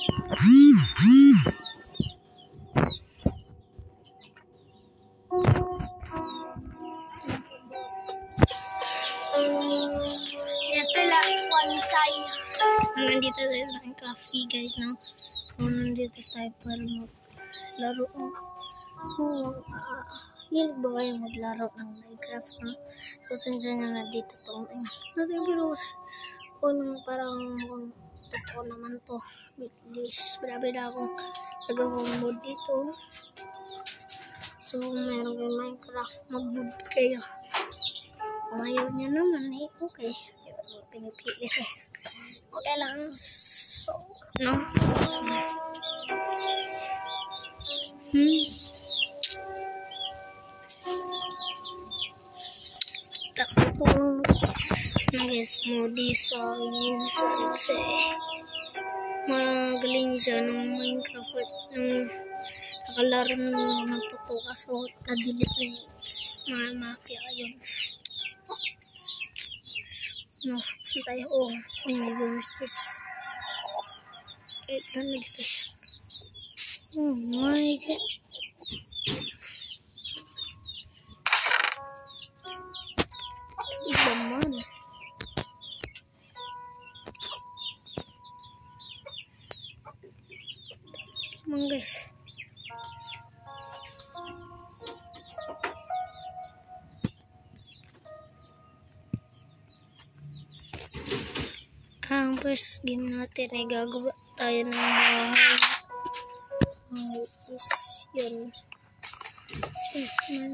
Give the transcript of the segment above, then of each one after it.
Ito lang Wanisay. Nandito tayo ng cafe guys, no? So nandito tayo para maglaro. Hilig ba kayo maglaro ng Minecraft, no? So since na nandito to, natin pero parang totoo naman to. Bilis, grabe na akong nagawang mod dito. So meron kay Minecraft, mag-mod kayo. Kung ayaw nyo naman, eh, okay. Pinipili ko. Okay lang. So, no? Takpo nag-smoothie sa minsan kasi magaling siya ng Minecraft at nung nakalaro ng totoo kaso na-delete na yung mafia yun. No, saan tayo? Oh, may bonus. Ano dito? Oh my god. Laman. Come on guys. Ang first game natin ay gagawa tayo ng bahay. Just yun. Just man.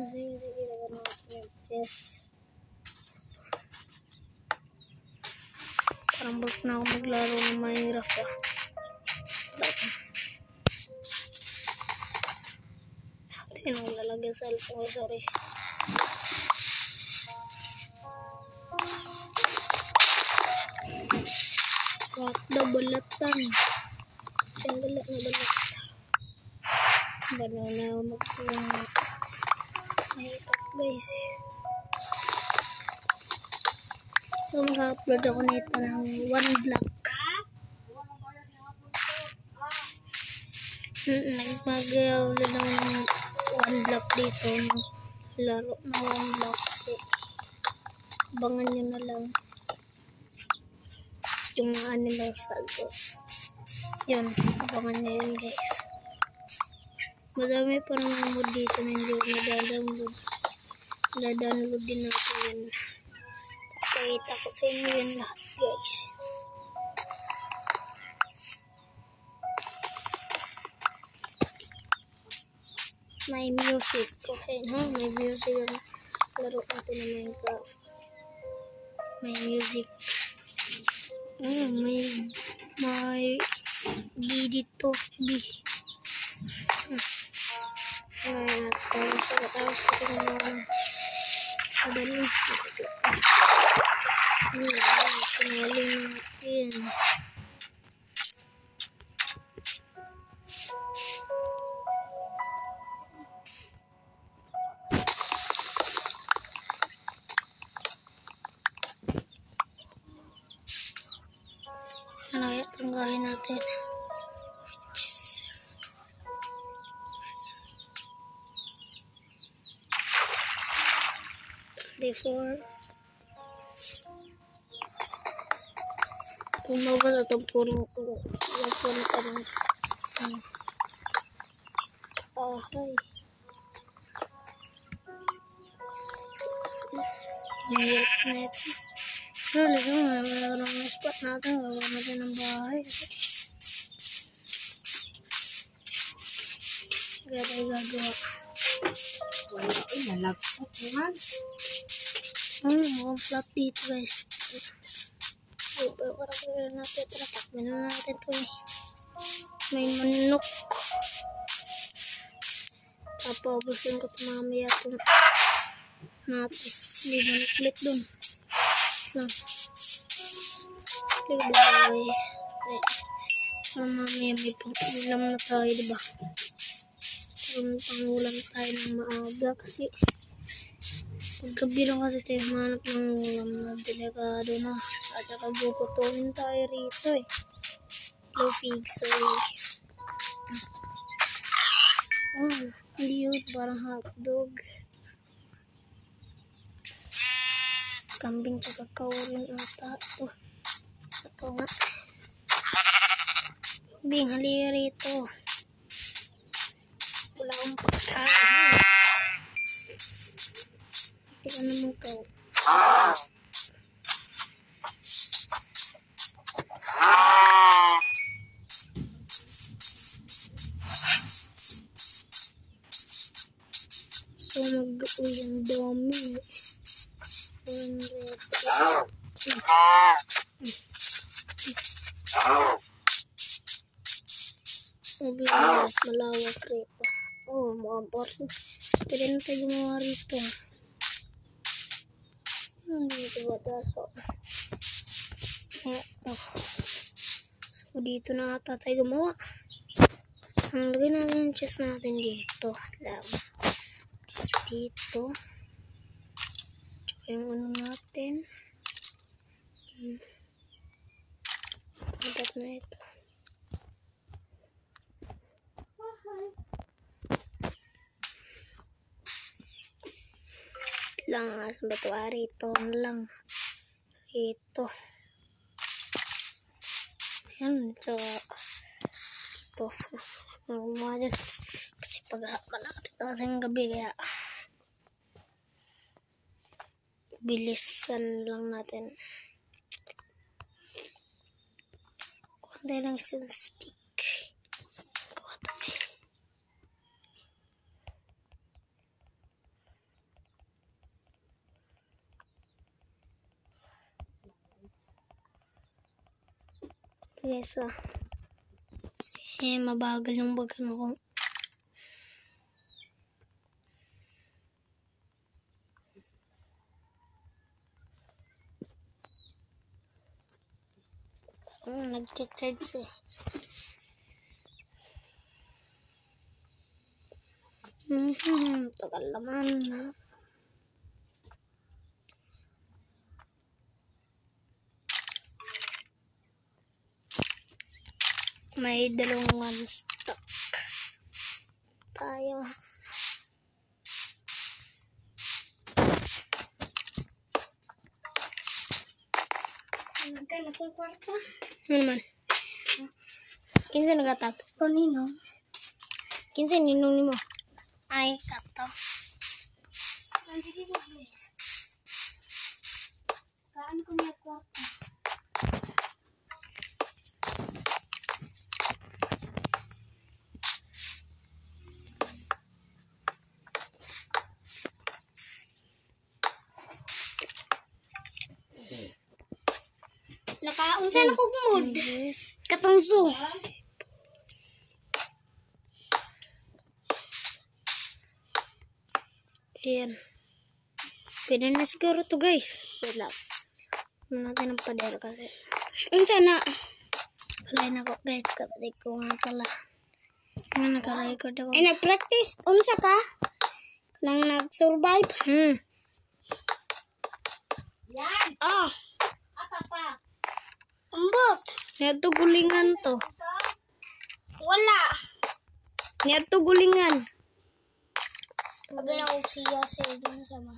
Just. Parang book na ako maglaro ng Minecraft. Tinong lalagyan sa cellphone. Sorry. The balatan. Ang galak na balat. Banana magpulang. Mahirap guys. So mag-upload ako nito ng 1 block. Mag-upload ng 1 block dito. Laro na 1 block. So abangan nyo na lang. Yung mga animal sago. Yun, abangan nyo yun guys. Madami pa naman mod dito na hindi nadadownload. Nadadownload din natin yun. Pakita ko sa inyo yun lahat guys. May music. Okay, no? May music ang laro natin ng Minecraft. May music. May B dito. B. Tapos ito naman. Padali. Pinaling natin. Ano kaya tanggahin natin? Before kumabas atong puro parang bahay. Mahirap na ito. Pero lang wala ng spot natin. Gawa natin ng bahay. Kaya tayo gagawa. Wala ko, nalagpot naman. Mukhang flat dito guys. Pero parang natin. Tara, takbin na natin ito eh. May manok. Papabusin ko ito mamaya ito natin. Hindi ba naklit dun? Lang. Klik buhay. Parang mamaya may pang-ulam na tayo, diba? Parang may pang-ulam tayo ng maaga kasi paggabi lang kasi tayo manap ng ulam na delikado na. At saka bukutuhin tayo rito eh. Lufig, sorry. Oh, cute. Parang hotdog. Kambing tsaka kaurin ata ito. Ito nga. Bing, halika rito. Wala akong pagkain. Hindi ka naman kau. So, mag-uwi ang dami. Mas malawak rito. Oh, mga boss. Pwede na tayo gumawa rito. Dito ba tayo? So, dito na ata tayo gumawa. Ang lagay natin yung chest natin dito. Just dito. Tsaka yung ano natin. Agad na ito. Lang sa batuwa rito lang rito yan so ito mga dyan kasi pag malapit na kasing gabi kaya bilisan lang natin kundi lang still stick yes, kasi mabagal yung bagan ko. Nag-charge eh. Tagal naman. May dalawang stock tayo. Magkano kung kwarta? Ano naman? 15 nagatap. Kanino? 15 ninong mo. Ay, kato. Sige ko, please. Kaan ko niya kwarta. Nakaunsa na ko mood. Katungso. Ayan. Pwede na siguro to guys. Wait lang. Natin ang pader kasi. Unsa na? Palay na ko guys. Kapatid ko nga pala. Naka-record ako. Ay, nag-practice. Unsa ka? Nang nag-survive? Yan. Oh. Apa pa? Ambot. Niyato gulingan to. Wala. Niyato gulingan. Sabi na kong siya sa'yo dun sa ba.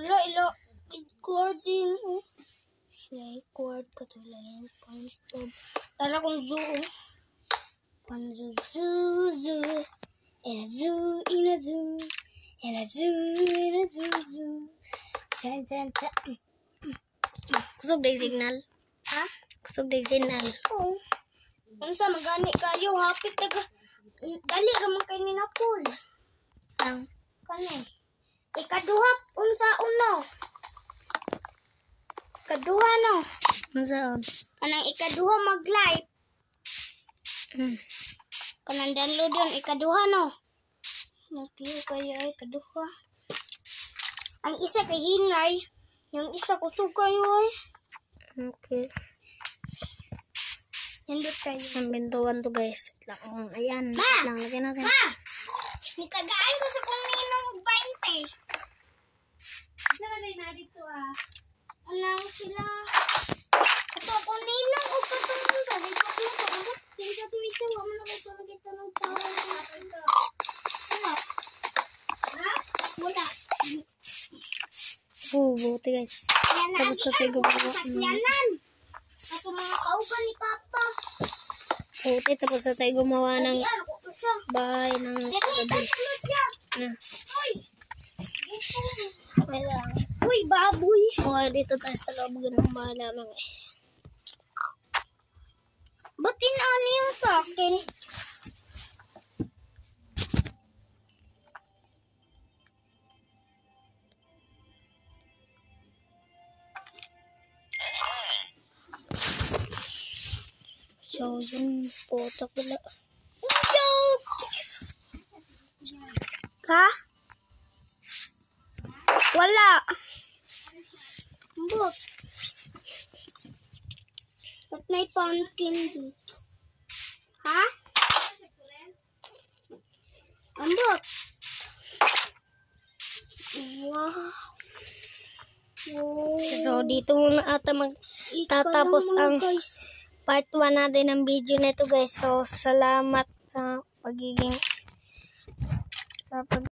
Ilo. Recording. Record ko to lang. Lala kong zoo. One zoo. In a zoo. In a zoo. In a zoo. In a zoo. Chan. Kusog day signal. Ha? Kusog day signal. Oo. Unsa magani kayo hapit taga dali ra man kay ni Napol. Ang kani. Ikaduha unsa uno? Kaduha no. Unsa on? Kanang ikaduha mag-live. Kanang download yon ikaduha no. Nakiyo kayo ay kaduha. Ang isa kay hinay, yung isa kusog kayo ay. Okay. Nandot kayo. Ang bintuan to guys. Ayan. Ma! Lagyan natin. Ma! Nikagaan ko sa kung ninong 20. Nakalay na dito ah. Alang sila. Ito kung ninong o katong mo sa dito ko pagkat kinsa tuwito wa man ako tulog ito ng tawo. Wala. Buti guys. Tapos sa tayo gumawa. Ato mga kauban ni Papa. Buti tapos sa tayo gumawa ng bahay ng gabi. Na. May lang. Uy, baboy. Okay, dito tayo sa loob ng bahay namin eh. Ba't inaani yung sa akin? So, yung photo ko lang. Ha? Wala. Ambot. Ba't may pumpkin dito? Ha? Ambot. Wow. So, dito muna ata magtatapos ang part 1 natin ng video nito guys. So, salamat sa pagiging